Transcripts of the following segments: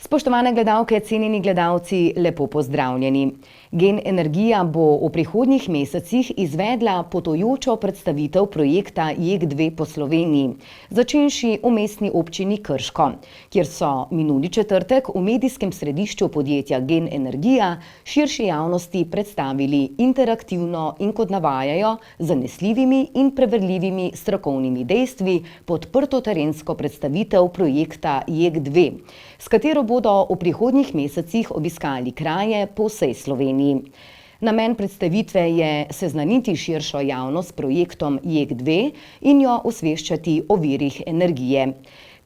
Spoštovane gledalke, cenjeni gledalci, lepo pozdravljeni. Gen Energija bo v prihodnjih mesecih izvedla potujočo predstavitev projekta JEK2 po Sloveniji, začenši v mestni občini Krško, kjer so minuli četrtek v medijskem središču podjetja Gen Energija širši javnosti predstavili interaktivno in, kot navajajo, zanesljivimi in preverljivimi strokovnimi dejstvi podprto terensko predstavitev projekta JEK2, s katero bodo v prihodnjih mesecih obiskali kraje po vsej Sloveniji. Namen predstavitve je seznaniti širšo javnost s projektom JEK2 in jo osveščati o virih energije.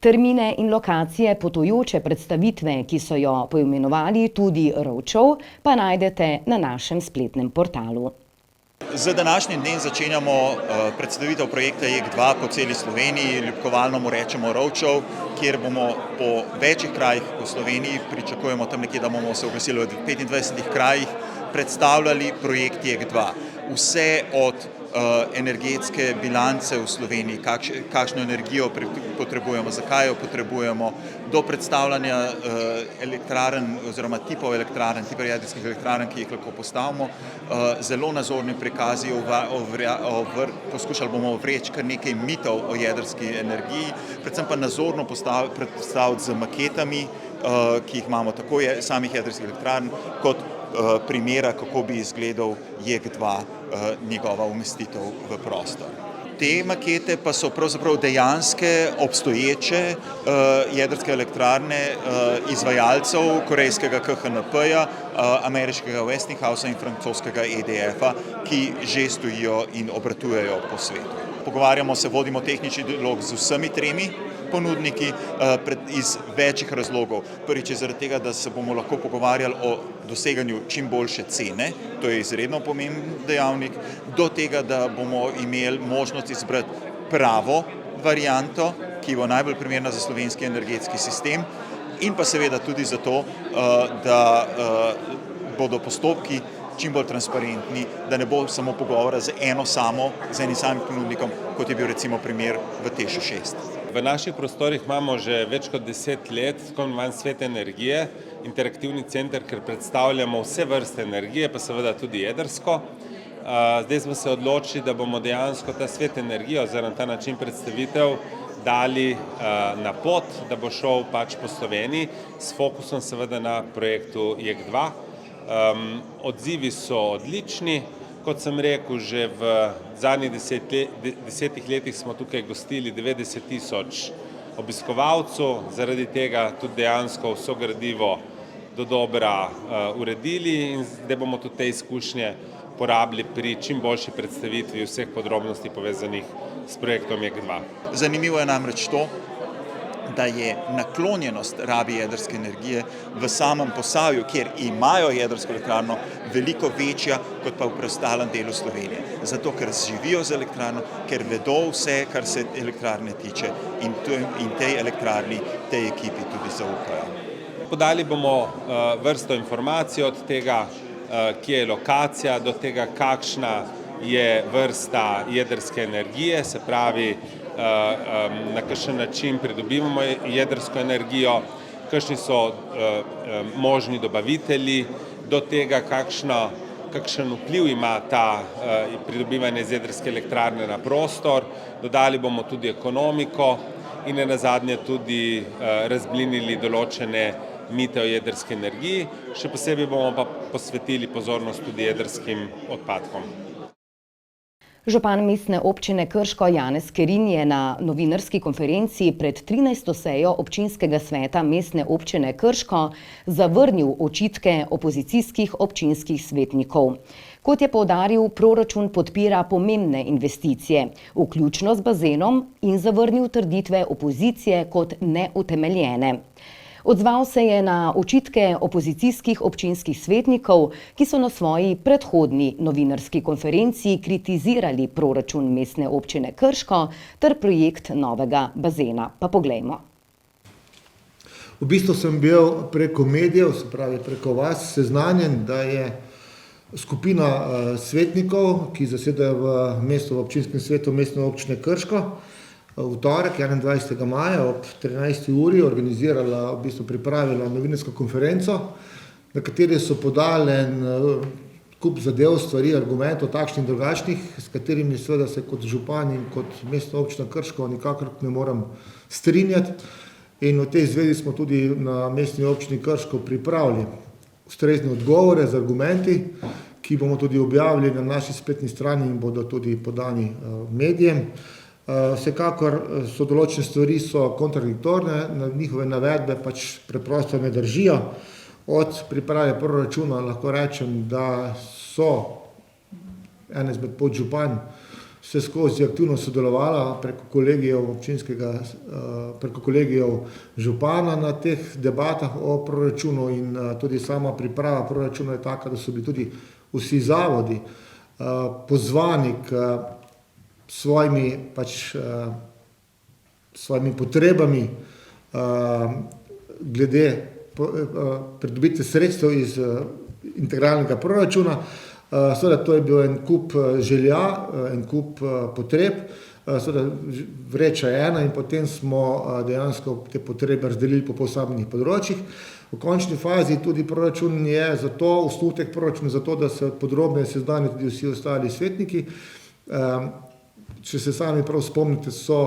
Termine in lokacije potujoče predstavitve, ki so jo poimenovali tudi Roadshow, pa najdete na našem spletnem portalu. Z današnjim dnem začenjamo predstavitev projekta JEK2 po celi Sloveniji, ljubkovalno mu rečemo Roadshow, kjer bomo po večjih krajih po Sloveniji, pričakujemo tam nekje, da bomo se oglasili v 25 krajih, predstavljali projekt JEK2. Vse od energetske bilance v Sloveniji, kakšno energijo potrebujemo, zakaj jo potrebujemo, do predstavljanja elektrarn oziroma tipov elektrarn, tipov jedrskih elektrarn, ki jih lahko postavimo. Zelo nazorni prikazi, poskušali bomo ovreči kar nekaj mitov o jedrski energiji, predvsem pa nazorno predstaviti z maketami, ki jih imamo tako samih jedrskih elektrarn, kot primera, kako bi izgledal JEK2, njegova umestitev v prostor. Te makete pa so pravzaprav dejanske, obstoječe jedrske elektrarne izvajalcev korejskega KHNP-ja, ameriškega Westinghouse in francoskega EDF-a, ki že stojijo in obratujejo po svetu. Pogovarjamo se, vodimo tehnični dialog z vsemi tremi ponudniki iz večjih razlogov. Prvič je zaradi tega, da se bomo lahko pogovarjali o doseganju čim boljše cene, to je izredno pomemben dejavnik, do tega, da bomo imeli možnost izbrati pravo varianto, ki bo najbolj primerna za slovenski energetski sistem, in pa seveda tudi zato, da bodo postopki čim bolj transparentni, da ne bo samo pogovora z enim samim ponudnikom, kot je bil recimo primer v TEŠ 6. V naših prostorih imamo že več kot 10 let tako imenovan Svet energije, interaktivni center, ker predstavljamo vse vrste energije, pa seveda tudi jedrsko. Zdaj smo se odločili, da bomo dejansko ta Svet energije oziroma ta način predstavitev dali na pot, da bo šel pač po Sloveniji s fokusom seveda na projektu JEK2. Odzivi so odlični. Kot sem rekel, že v zadnjih 10 letih smo tukaj gostili 90 000 obiskovalcev, zaradi tega tudi dejansko vso gradivo dodobra uredili in zdaj bomo tudi te izkušnje porabili pri čim boljši predstavitvi vseh podrobnosti povezanih s projektom JEK2. Zanimivo je namreč to, da je naklonjenost rabi jedrske energije v samem Posavju, kjer imajo jedrsko elektrarno, veliko večja kot pa v preostalem delu Slovenije. Zato, ker živijo z elektrarno, ker vedo vse, kar se elektrarne tiče in tej elektrarni, tej ekipi tudi zaupajo. Podali bomo vrsto informacij od tega, kje je lokacija, do tega, kakšna je vrsta jedrske energije, se pravi, na kakšen način pridobivamo jedrsko energijo, kakšni so možni dobavitelji, do tega, kakšen vpliv ima ta pridobivanje iz jedrske elektrarne na prostor. Dodali bomo tudi ekonomiko in nenazadnje tudi razblinili določene mite o jedrski energiji. Še posebej bomo pa posvetili pozornost tudi jedrskim odpadkom. Župan mestne občine Krško Janez Kerin je na novinarski konferenci pred 13. sejo občinskega sveta mestne občine Krško zavrnil očitke opozicijskih občinskih svetnikov. Kot je poudaril, proračun podpira pomembne investicije, vključno z bazenom, in zavrnil trditve opozicije kot neutemeljene. Odzval se je na očitke opozicijskih občinskih svetnikov, ki so na svoji predhodni novinarski konferenci kritizirali proračun mestne občine Krško ter projekt novega bazena. Pa poglejmo. V bistvu sem bil preko medijev, se pravi preko vas, seznanjen, da je skupina svetnikov, ki zasedajo v občinskem svetu mestne občine Krško, v torek, 21. maja ob 13. uri organizirala, v bistvu pripravila novinarsko konferenco, na kateri so podali en kup zadev, stvari, argumentov, takšnih in drugačnih, s katerimi seveda se kot župan in kot mestna občina Krško nikakor ne morem strinjati. In v tej zvezi smo tudi na mestni občini Krško pripravili ustrezne odgovore z argumenti, ki bomo tudi objavili na naši spletni strani in bodo tudi podani medijem. Vsekakor so določene stvari so kontradiktorne, njihove navedbe pač preprosto ne držijo. Od priprave proračuna lahko rečem, da so ena izmed podžupanj vse skozi aktivno sodelovala preko kolegijev župana na teh debatah o proračunu in tudi sama priprava proračuna je taka, da so bili tudi vsi zavodi pozvani k svojimi potrebami glede pridobitve sredstev iz integralnega proračuna. Seveda to je bil en kup želja, en kup potreb, seveda vreča je ena in potem smo dejansko te potrebe razdelili po posameznih področjih. V končni fazi tudi proračun je zato, osnutek proračuna zato, da se podrobneje seznanijo tudi vsi ostali svetniki. Če se sami prav spomnite, so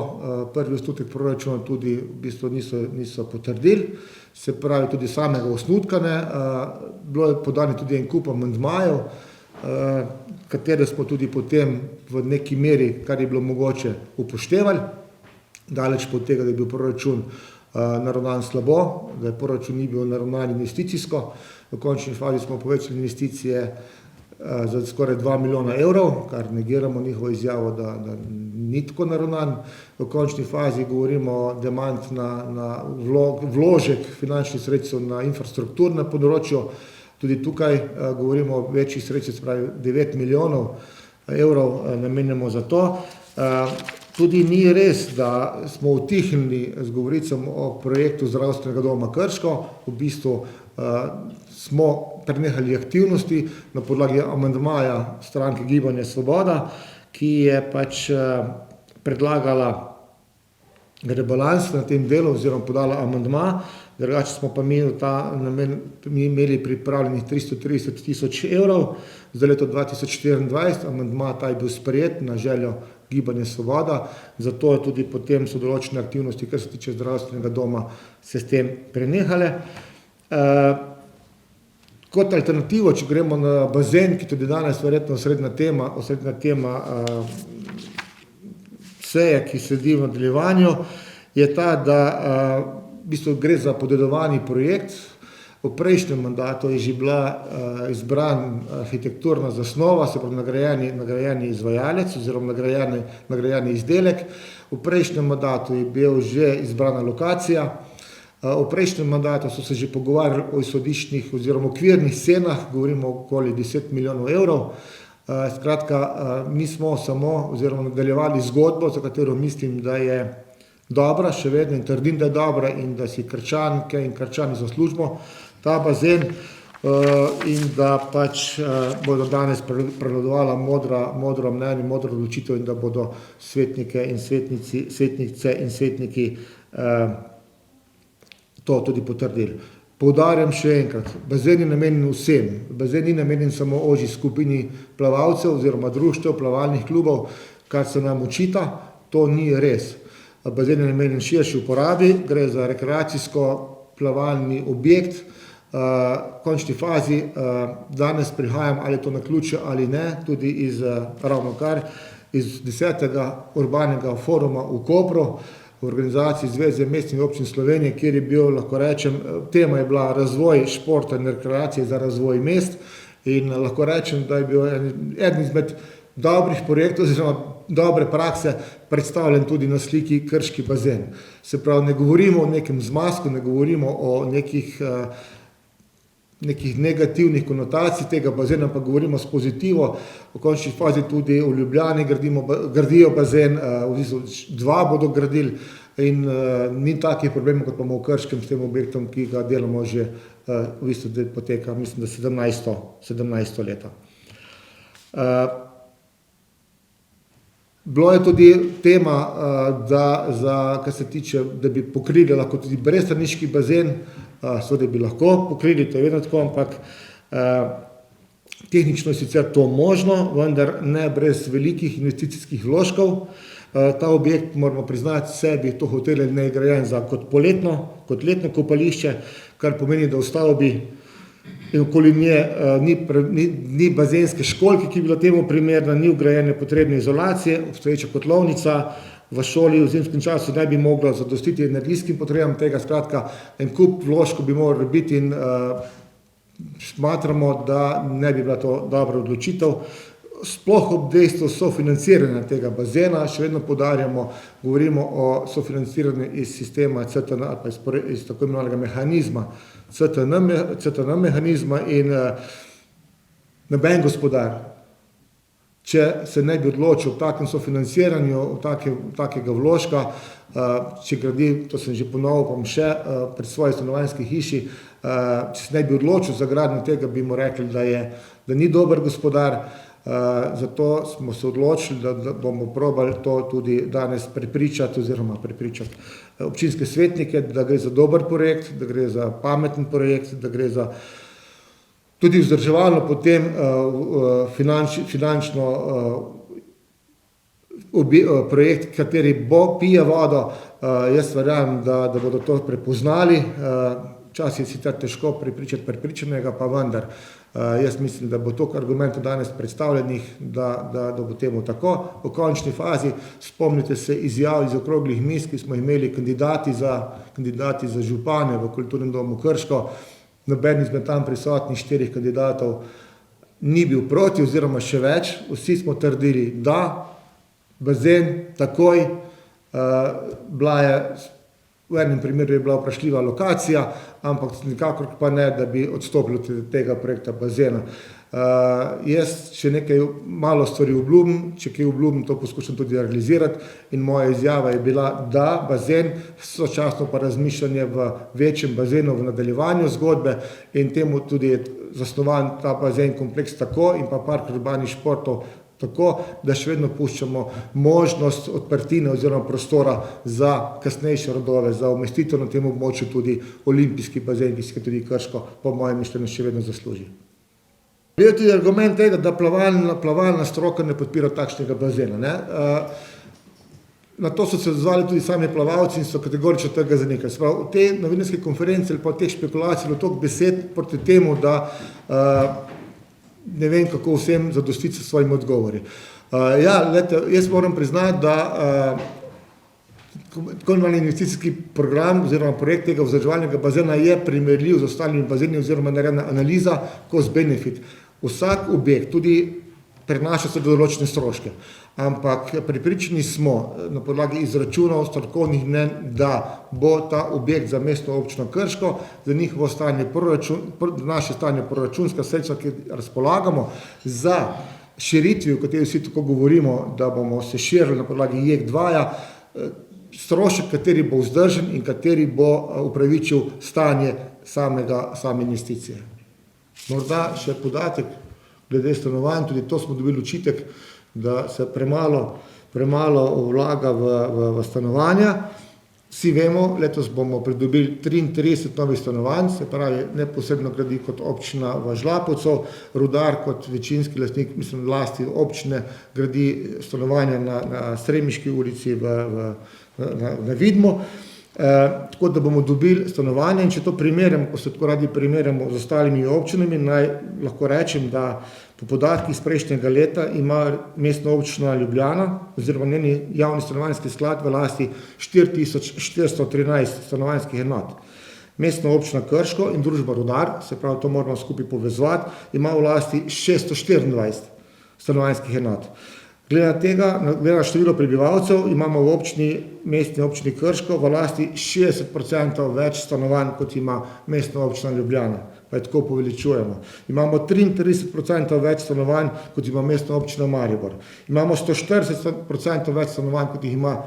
prvi osnutek proračuna tudi v bistvu niso potrdili, se pravi tudi samega osnutka ne. Bilo je podani tudi en kup amandmajev, katere smo tudi potem v neki meri, kar je bilo mogoče, upoštevali. Daleč od tega, da je bil proračun naravnan slabo, da je proračun ni bil naravnan investicijsko. V končni fazi smo povečali investicije za skoraj 2 milijona evrov, kar negiramo njihovo izjavo, da ni tako naravnan. V končni fazi govorimo demant na vložek finančnih sredstev na infrastrukturnem področju. Tudi tukaj govorimo o večjih sredstvih, se pravi 9 milijonov evrov namenjamo za to. Tudi ni res, da smo utihnili z govoricam o projektu zdravstvenega doma Krško. V bistvu smo prenehali aktivnosti na podlagi amandmaja stranke Gibanje Svoboda, ki je pač predlagala rebalans na tem delu oziroma podala amandma. Drugače smo pa mi v ta namen imeli pripravljenih 330 tisoč evrov za leto 2024. Amandma ta je bil sprejet na željo Gibanje Svoboda, zato je tudi potem so določene aktivnosti, kar se tiče zdravstvenega doma, se s tem prenehale. Kot alternativo, če gremo na bazen, ki tudi danes verjetno osrednja tema seje, ki sledi v nadaljevanju, je ta, da v bistvu gre za podedovani projekt. V prejšnjem mandatu je že bila izbran arhitekturna zasnova, se pravi nagrajeni izvajalec oziroma nagrajeni izdelek. V prejšnjem mandatu je bil že izbrana lokacija. V prejšnjem mandatu so se že pogovarjali o izhodiščnih oziroma okvirnih cenah, govorimo okoli 10 milijonov evrov. Skratka, mi smo samo oziroma nadaljevali zgodbo, za katero mislim, da je dobra, še vedno in trdim, da je dobra in da si Krčanke in Krčani zaslužimo ta bazen in da pač bodo danes prevladovala modro mnenje, modro odločitev in da bodo svetnike in svetnice in svetniki to tudi potrdili. Poudarjam še enkrat, bazen je namenjen vsem. Bazen ni namenjen samo ožji skupini plavalcev oziroma društev, plavalnih klubov, kar se nam očita, to ni res. Bazen je namenjen širši uporabi, gre za rekreacijsko plavalni objekt. V končni fazi danes prihajam, ali to naključje ali ne, tudi ravnokar iz 10. urbanega foruma v Kopru, v organizaciji Zveze mestnih občin Slovenije, kjer je bil, lahko rečem, tema je bila razvoj športa in rekreacije za razvoj mest in lahko rečem, da je bil eden izmed dobrih projektov oziroma dobre prakse predstavljen tudi na sliki Krški bazen. Se pravi, ne govorimo o nekem zmazku, ne govorimo o nekih negativnih konotacij tega bazena, pa govorimo s pozitivo. V končni fazi tudi v Ljubljani gradijo bazen, dva bodo gradili in ni takih problemov, kot pa v Krškem s tem objektom, ki ga delamo že v bistvu, da poteka, mislim, da 17. leta. Bilo je tudi tema, kar se tiče, da bi pokrili lahko tudi brezstraniški bazen, seveda bi lahko pokrili, to je vedno tako, ampak tehnično je sicer to možno, vendar ne brez velikih investicijskih vložkov. Ta objekt, moramo priznati, sebi to hotel je nagrajen kot letno kopališče, kar pomeni, da v stavbi in okoli nje ni bazenske školjke, ki bi bila temu primerna, ni vgrajene potrebne izolacije, obstoječa kotlovnica v šoli v zimskem času ne bi mogla zadostiti energijskim potrebam tega, skratka, en kup vložkov bi moral biti in smatramo, da ne bi bila to dobra odločitev. Sploh ob dejstvu sofinanciranja tega bazena, še vedno poudarjamo, govorimo o sofinanciranju iz sistema CTN ali pa iz tako imenovanega mehanizma, CTN mehanizma in noben gospodar, če se ne bi odločil v takem sofinanciranju, takega vložka, če gradi, to sem že ponovil, pa še pri svoji stanovanjski hiši, če se ne bi odločil za gradnjo tega, bi mu rekli, da ni dober gospodar. Zato smo se odločili, da bomo probali to tudi danes prepričati občinske svetnike, da gre za dober projekt, da gre za pameten projekt, da gre za tudi vzdrževalno potem finančno projekt, kateri pije vodo. Jaz verjamem, da bodo to prepoznali. Včasih je sicer težko prepričati prepričanega, pa vendar. Jaz mislim, da bo toliko argumentov danes predstavljenih, da bo temu tako. V končni fazi spomnite se izjav iz okroglih miz, ki smo imeli kandidati za župane v Kulturnem domu Krško. Noben izmed tam prisotnih 4 kandidatov ni bil proti oziroma še več. Vsi smo trdili, da bazen takoj, v enem primeru je bila vprašljiva lokacija, ampak nikakor pa ne, da bi odstopili od tega projekta bazena. Jaz še nekaj malo stvari obljubim, če kaj obljubim, to poskušam tudi realizirati in moja izjava je bila, da bazen, sočasno pa razmišljanje v večjem bazenu v nadaljevanju zgodbe in temu tudi je zasnovan ta bazen kompleks tako in pa park urbanih športov tako, da še vedno puščamo možnost odprtine oziroma prostora za kasnejše rodove, za umestitev na tem območju tudi olimpijski bazen, ki si ga tudi Krško, po mojem mišljenju, še vedno zasluži. Je tudi argument tega, da plavalna stroka ne podpira takšnega bazena. Na to so se odzvali tudi sami plavalci in so kategorično tega zanikali. Se pravi, v tej novinarski konferenci ali pa v teh špekulacij je toliko besed proti temu, da ne vem, kako vsem zadostiti s svojimi odgovori. Jaz moram priznati, da tako imenovani investicijski program oziroma projekt tega vzdrževalnega bazena je primerljiv z ostalimi bazeni oziroma narejena analiza cost benefit. Vsak objekt tudi prenaša se določene stroške, ampak prepričani smo na podlagi izračunov strokovnih mnenj, da bo ta objekt za mestno občino Krško, za njihovo naše stanje proračunska sredstva, ki razpolagamo za širitvi, o kateri vsi tako govorimo, da bomo se širili na podlagi JEK2, strošek, kateri bo vzdržen in kateri bo upravičil stanje same investicije. Morda še podatek glede stanovanj, tudi to smo dobili očitek, da se premalo vlaga v stanovanja. Vsi vemo, letos bomo pridobili 33 novih stanovanj, se pravi neposredno gradi kot občina v Žlapovcu, Rudar kot večinski lastnik, lasti občine, gradi stanovanja na Sremiški ulici na Vidmu. Tako da bomo dobili stanovanje in če to primerjamo, ko se tako radi primerjamo z ostalimi občinami, naj lahko rečem, da po podatkih iz prejšnjega leta ima mestna občina Ljubljana oziroma njeni javni stanovanjski sklad v lasti 4413 stanovanjskih enot. Mestna občina Krško in družba Rudar, se pravi, to moramo skupaj povezovati, ima v lasti 624 stanovanjskih enot. Glede na število prebivalcev imamo v mestni občini Krško v lasti 60% več stanovanj, kot ima mestna občina Ljubljana, pa je tako poveličujemo. Imamo 33% več stanovanj, kot ima mestna občina Maribor. Imamo 140% več stanovanj, kot jih ima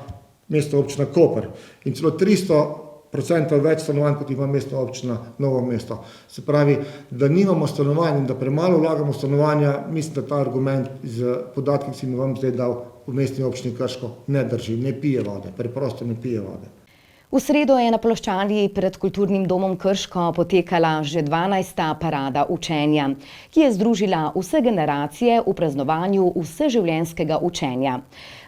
mestna občina Koper in celo 300% več stanovanj, kot ima mestna občina Novo mesto. Se pravi, da nimamo stanovanj in da premalo vlagamo stanovanja, mislim, da ta argument z podatki, ki sem vam zdaj dal, v mestni občini Krško ne drži, ne pije vode, preprosto ne pije vode. V sredo je na ploščadi pred Kulturnim domom Krško potekala že 12. parada učenja, ki je združila vse generacije v praznovanju vseživljenjskega učenja.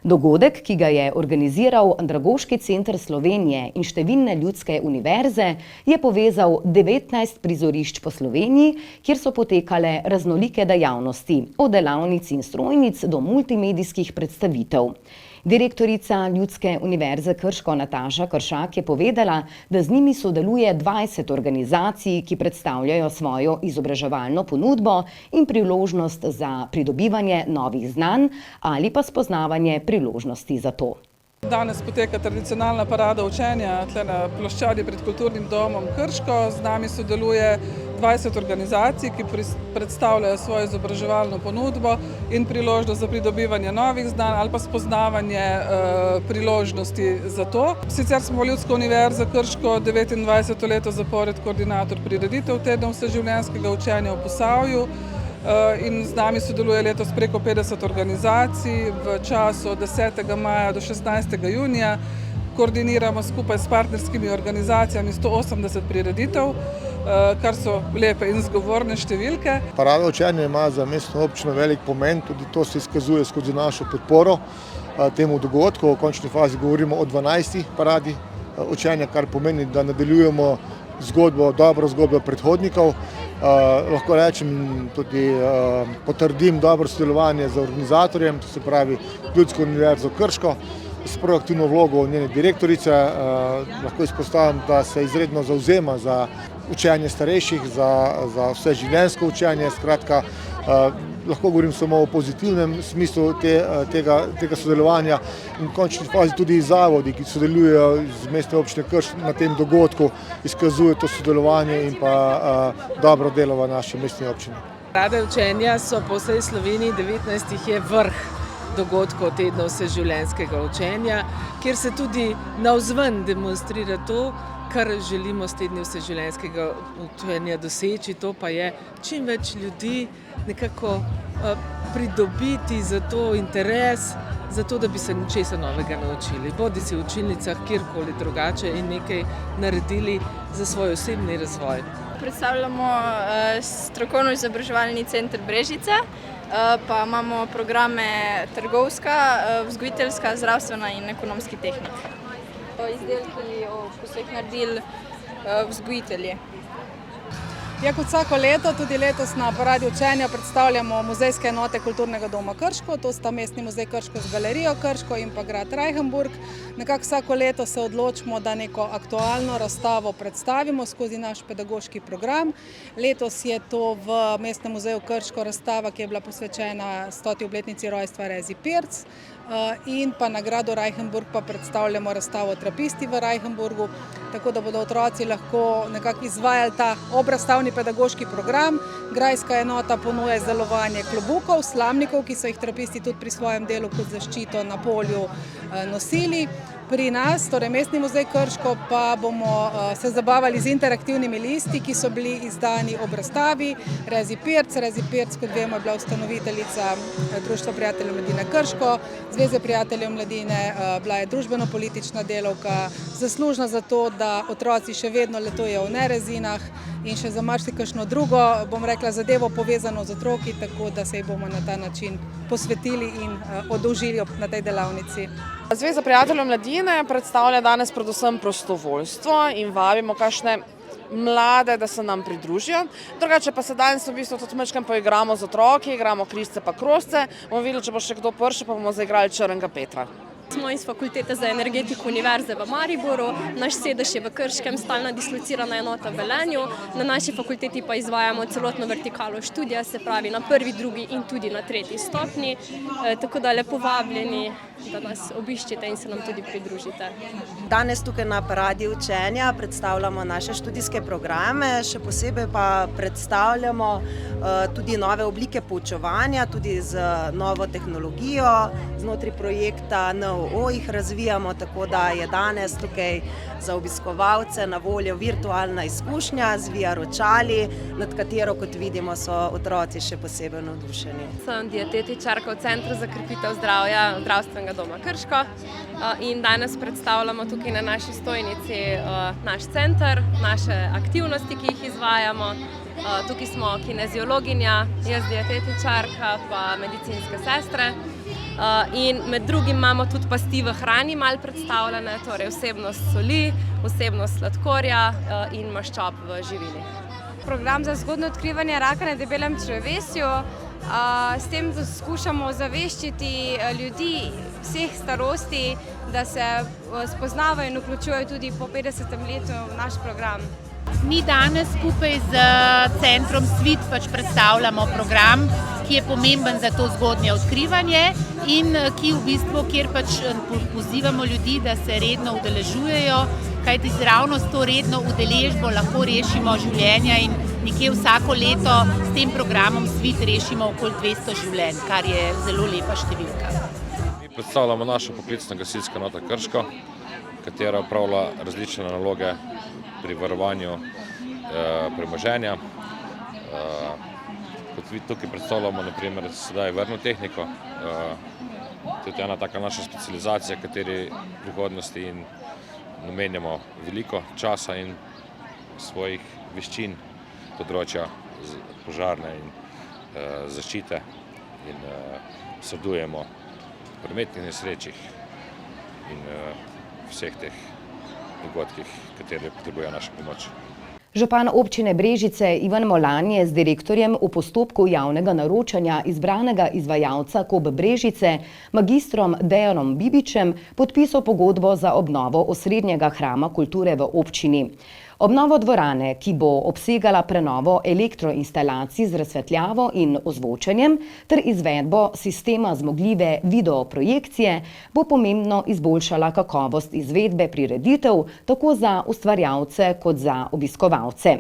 Dogodek, ki ga je organiziral Andragoški center Slovenije in številne ljudske univerze, je povezal 19 prizorišč po Sloveniji, kjer so potekale raznolike dejavnosti, od delavnic in strojnic do multimedijskih predstavitev. Direktorica Ljudske univerze Krško Nataša Kršak je povedala, da z njimi sodeluje 20 organizacij, ki predstavljajo svojo izobraževalno ponudbo in priložnost za pridobivanje novih znanj ali pa spoznavanje priložnosti za to. Danes poteka tradicionalna parada učenja tle na ploščadi pred Kulturnim domom Krško. Z nami sodeluje 20 organizacij, ki predstavljajo svojo izobraževalno ponudbo in priložnost za pridobivanje novih znanj ali pa spoznavanje priložnosti za to. Sicer smo Ljudska univerza Krško 29. leto zapored koordinator prireditev Tedna vseživljenjskega učenja v Posavju. In z nami sodeluje letos preko 50 organizacij v času od 10. maja do 16. junija. Koordiniramo skupaj s partnerskimi organizacijami 180 prireditev, kar so lepe in zgovorne številke. Parada učenja ima za mestno občino velik pomen, tudi to se izkazuje skozi našo podporo temu dogodku. V končni fazi govorimo o 12. paradi učenja, kar pomeni, da nadaljujemo dobro zgodbo predhodnikov. Lahko rečem tudi potrdim dobro sodelovanje z organizatorjem, to se pravi Ljudsko univerzo Krško, s proaktivno vlogo njene direktorice. Lahko izpostavim, da se izredno zavzema za učenje starejših, za vseživljenjsko učenje. Skratka, lahko govorim samo o pozitivnem smislu tega sodelovanja in v končni fazi tudi zavodi, ki sodelujejo z mestne občine Krško na tem dogodku, izkazujejo to sodelovanje in pa dobro delo v naši mestni občini. Parade učenja so po vsej Sloveniji, 19 jih je vrh dogodkov Tedna vseživljenjskega učenja, kjer se tudi navzven demonstrira to, kar želimo s Tedni vseživljenjskega učenja doseči, to pa je čim več ljudi nekako pridobiti za to interes, za to, da bi se nečesa novega naučili. Bodi si v učilnicah, kjerkoli drugače in nekaj naredili za svoj osebni razvoj. Predstavljamo strokovno izobraževalni center Brežice, pa imamo programe trgovska, vzgojiteljska, zdravstvena in ekonomski tehnik. Izdelki, ko so jih naredili vzgojitelji. Kot vsako leto, tudi letos na paradi učenja predstavljamo muzejske enote Kulturnega doma Krško, to sta Mestni muzej Krško z galerijo Krško in pa grad Reichenburg. Nekako vsako leto se odločimo, da neko aktualno razstavo predstavimo skozi naš pedagoški program. Letos je to v Mestnem muzeju Krško razstava, ki je bila posvečena 100. obletnici rojstva Rezi Pirc, in pa na gradu Reichenburg pa predstavljamo razstavo Trapisti v Reichenburgu, tako da bodo otroci lahko nekako izvajali ta obrazstavni pedagoški program. Grajska enota ponuja izdelovanje klobukov, slamnikov, ki so jih trapisti tudi pri svojem delu kot zaščito na polju nosili. Pri nas, torej Mestni muzej Krško, pa bomo se zabavali z interaktivnimi listi, ki so bili izdani ob razstavi Rezi Pirc. Rezi Pirc, kot vemo, je bila ustanoviteljica Društva prijateljev mladine Krško, Zveze prijateljev mladine, bila je družbeno-politična delavka, zaslužna za to, da otroci še vedno letujejo v nerezinah in še za marsikakšno drugo, bom rekla, zadevo povezano z otroki, tako da se jih bomo na ta način posvetili in oddolžili na tej delavnici. Zveza prijateljev mladine predstavlja danes predvsem prostovoljstvo in vabimo kakšne mlade, da se nam pridružijo. Drugače pa se danes v bistvu tudi majčkeno poigramo z otroki, igramo križce pa krožce. Bomo videli, če bo še kdo prišel, pa bomo zaigrali Črnega Petra. Smo iz Fakultete za energetiko Univerze v Mariboru, naš sedež je v Krškem, stalna dislocirana enota v Velenju. Na naši fakulteti pa izvajamo celotno vertikalo študija, se pravi na 1., 2. in tudi na 3. stopnji. Tako da lepo vabljeni, da nas obiščete in se nam tudi pridružite. Danes tukaj na paradi učenja predstavljamo naše študijske programe, še posebej pa predstavljamo tudi nove oblike poučevanja, tudi z novo tehnologijo znotraj projekta NO OO jih razvijamo, tako da je danes tukaj za obiskovalce na voljo virtualna izkušnja z VR očali, nad katero, kot vidimo, so otroci še posebej navdušeni. Sem dietetičarka v Centru za krepitev zdravja Zdravstvenega doma Krško in danes predstavljamo tukaj na naši stojnici naš center, naše aktivnosti, ki jih izvajamo. Tukaj smo kineziologinja, jaz dietetičarka pa medicinske sestre. In med drugim imamo tudi pasti v hrani malo predstavljene, torej vsebnost soli, vsebnost sladkorja in maščob v živili. Program za zgodnje odkrivanje raka na debelem črevesju. S tem skušamo zaveščiti ljudi vseh starosti, da se spoznavajo in vključujejo tudi po 50. letu v naš program. Mi danes skupaj z centrom Svit predstavljamo program, ki je pomemben za to zgodnje odkrivanje in ki v bistvu, kjer pozivamo ljudi, da se redno udeležujejo, kajti ravno s to redno udeležbo lahko rešimo življenja in nekje vsako leto s tem programom Svit rešimo okoli 200 življenj, kar je zelo lepa številka. Mi predstavljamo našo poklicno gasilsko enoto Krško, katera opravlja različne naloge pri varovanju premoženja. Kot tukaj predstavljamo naprimer sedaj vrtno tehniko. To je ena taka naša specializacija, kateri prihodnosti in namenjamo veliko časa in svojih veščin področja požarne in zaščite in obvladujemo v prometnih nesrečah in vseh teh dogodkih, kateri potrebujejo našo pomoč. Župan občine Brežice Ivan Molan je z direktorjem v postopku javnega naročanja izbranega izvajalca KOB Brežice, magistrom Dejanom Bibičem, podpisal pogodbo za obnovo osrednjega hrama kulture v občini. Obnovo dvorane, ki bo obsegala prenovo elektroinstalacij z razsvetljavo in ozvočenjem ter izvedbo sistema zmogljive videoprojekcije, bo pomembno izboljšala kakovost izvedbe prireditev tako za ustvarjalce kot za obiskovalce.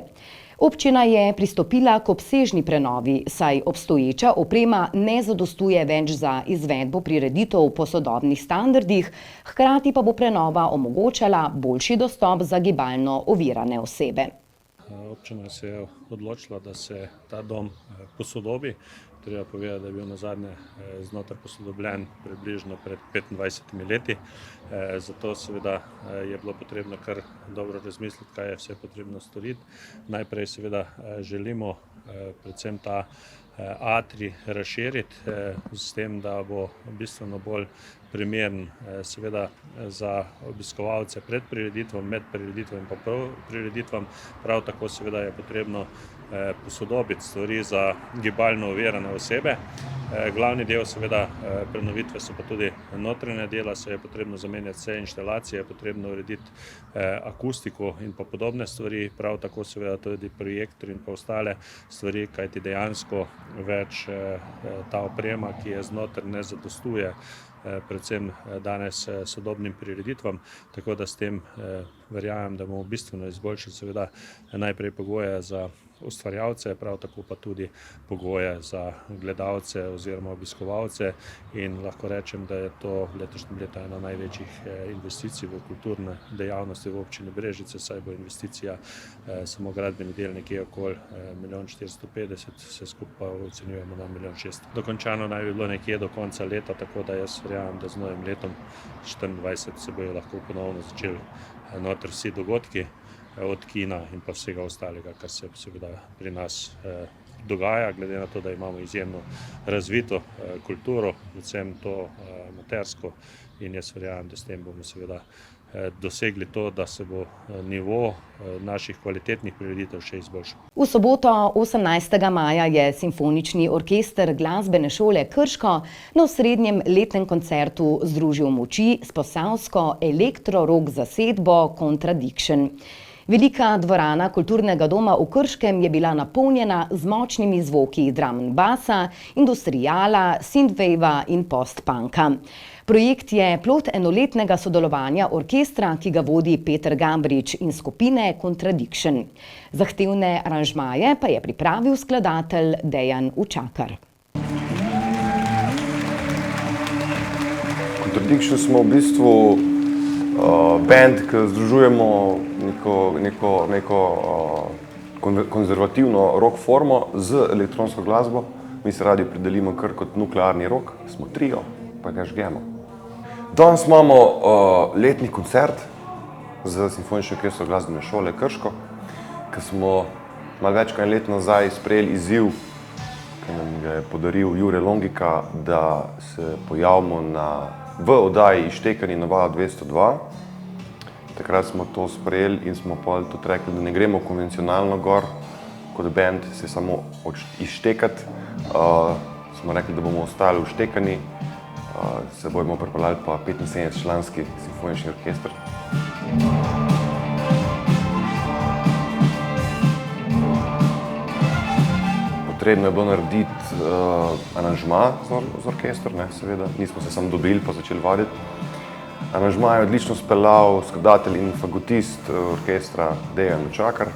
Občina je pristopila k obsežni prenovi, saj obstoječa oprema ne zadostuje več za izvedbo prireditev po sodobnih standardih, hkrati pa bo prenova omogočala boljši dostop za gibalno ovirane osebe. Občina se je odločila, da se ta dom posodobi. Treba povedati, da je bil nazadnje znotraj posodobljen približno pred 25 leti. Zato seveda je bilo potrebno kar dobro razmisliti, kaj je vse potrebno storiti. Najprej seveda želimo predvsem ta atrij razširiti s tem, da bo bistveno bolj primeren seveda za obiskovalce pred prireditvom, med prireditvom in pa prireditvom. Prav tako seveda je potrebno posodobiti stvari za gibalno ovirane osebe. Glavni del seveda prenovitve so pa tudi notranja dela, se je potrebno zamenjati vse inštalacije, je potrebno urediti akustiko in pa podobne stvari, prav tako seveda tudi projektor in pa ostale stvari, kajti dejansko več ta oprema, ki je znotraj, ne zadostuje predvsem danes sodobnim prireditvam, tako da s tem verjamem, da bomo bistveno izboljšali seveda najprej pogoje za ustvarjalce, prav tako pa tudi pogoje za gledalce oziroma obiskovalce in lahko rečem, da je to letošnje leto ena največjih investicij v kulturne dejavnosti v občini Brežice, saj bo investicija samo gradbeni del nekje okoli 1 450 000, vse skupaj ocenjujemo na 1 600 000. Dokončano naj bi bilo nekje do konca leta, tako da jaz verjamem, da z novim letom 2024 se bojo lahko ponovno začeli noter vsi dogodki, od kina in pa vsega ostalega, kar se seveda pri nas dogaja, glede na to, da imamo izjemno razvito kulturo, predvsem to amatersko, in jaz verjamem, da s tem bomo seveda dosegli to, da se bo nivo naših kvalitetnih prireditev še izboljšal. V soboto 18. maja je Simfonični orkester Glasbene šole Krško na osrednjem letnem koncertu združil moči s posavsko elektro-rock zasedbo Contradiction. Velika dvorana kulturnega doma v Krškem je bila napolnjena z močnimi zvoki drum and bassa, industriala, synthwava in post-punka. Projekt je plod enoletnega sodelovanja orkestra, ki ga vodi Peter Gambrič in skupine Contradiction. Zahtevne aranžmaje pa je pripravil skladatelj Dejan Učakar. Addiction smo v bistvu band, ki združujemo neko konzervativno rock formo z elektronsko glasbo. Mi se radi opredelimo kar kot nuklearni rock, smo trio, pa ga žgemo. Danes imamo letni koncert z Simfoničnim orkestrom glasbene šole Krško, ki smo malo več kot let nazaj sprejeli izziv, ki nam ga je podaril Jure Longika, da se pojavimo v oddaji Ištekani na Valu 202. Takrat smo to sprejeli in smo tudi rekli, da ne gremo konvencionalno gor, kot band se samo izštekati. Smo rekli, da bomo ostali v Štekani, se bomo pripeljali pa 75-članski simfonični orkester. Potrebno je bilo narediti aranžma z orkestrom, seveda. Nismo se samo dobili pa začeli vaditi. Aranžma je odlično speljal skladatelj in fagotist orkestra Dejan Lučakar.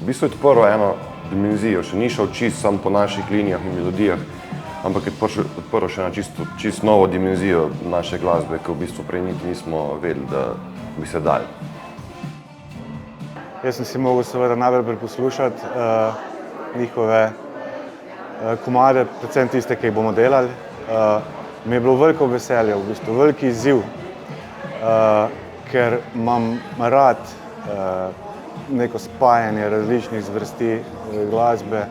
V bistvu je odprl eno dimenzijo, še ni šel čisto samo po naših linijah in melodijah, ampak je odprl še eno čisto novo dimenzijo naše glasbe, ki v bistvu prej niti nismo vedeli, da bi se dali. Jaz sem si mogel seveda najbolj preposlušati njihove komade, predvsem tiste, ki jih bomo delali. Mi je bilo veliko veselje, v bistvu veliki izziv, ker imam rad neko spajanje različnih zvrsti glasbe.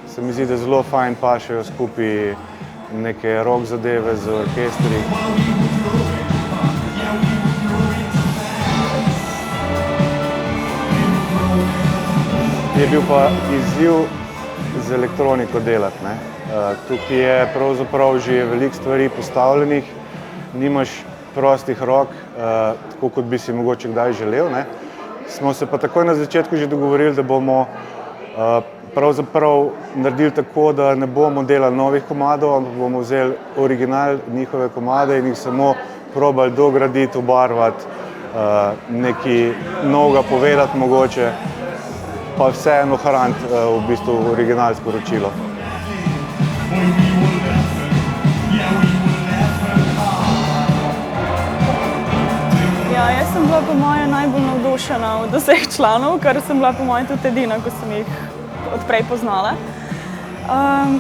Se mi zdi, da zelo fajn pašejo skupaj neke rock zadeve z orkestri. Je bil pa izziv z elektroniko delati. Tukaj je pravzaprav že veliko stvari postavljenih, nimaš prostih rok, tako kot bi si mogoče kdaj želel. Smo se pa takoj na začetku že dogovorili, da bomo pravzaprav naredili tako, da ne bomo delali novih komadov, ampak bomo vzeli original njihove komade in jih samo probali dograditi, obarvati, nekaj novega povedati mogoče, pa vseeno ohraniti v bistvu original sporočilo. Ja, jaz sem bila po moje najbolj navdušena od vseh članov, ker sem bila po moje tudi edina, ko sem jih odprej poznala.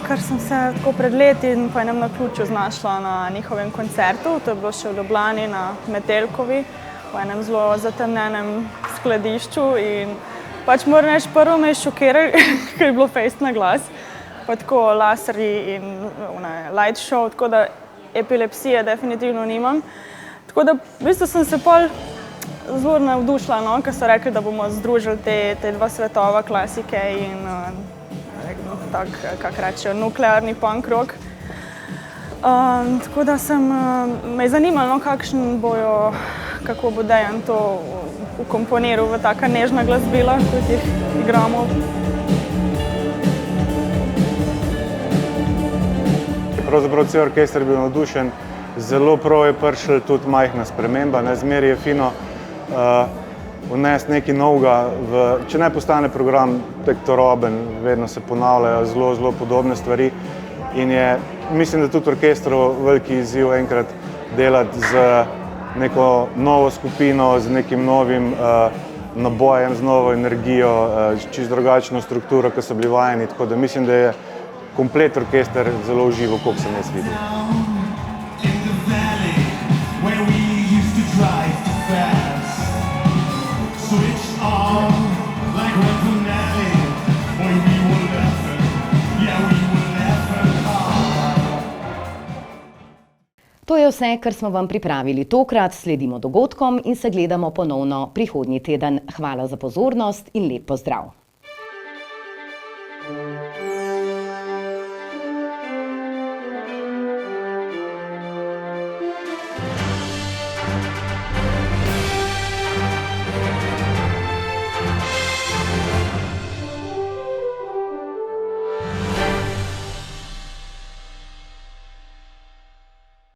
Ker sem se tako pred leti in po enem naključju znašla na njihovem koncertu, to je bilo še v Ljubljani na Metelkovi, v enem zelo zatemnjenem skladišču in pač moram reči, prvo me je šokiral, ker je bilo fejst na glas, pa tako laserji in light show, tako da epilepsije definitivno nimam. Tako da v bistvu sem se pol zelo navdušila, ker so rekli, da bomo združili te dva svetova klasike in tak, kako rečejo, nuklearni punk rock. Tako da me je zanimalo, kako bo Dejan to ukomponiral v taka nežna glasbila, kot jih igramo. Pravzaprav cel orkester je bil navdušen, zelo prav je prišla tudi majhna sprememba, zmeraj je fino vnesti nekaj novega, če ne postane program tektoroben, vedno se ponavljajo zelo podobne stvari in je, mislim, da tudi orkestru veliki izziv enkrat delati z neko novo skupino, z nekim novim nabojem, z novo energijo, čisto drugačno strukturo, kot so bili vajeni, tako da mislim, da je komplet orkester zelo užival, koliko sem jaz videl. To je vse, kar smo vam pripravili tokrat, sledimo dogodkom in se gledamo ponovno prihodnji teden. Hvala za pozornost in lep pozdrav!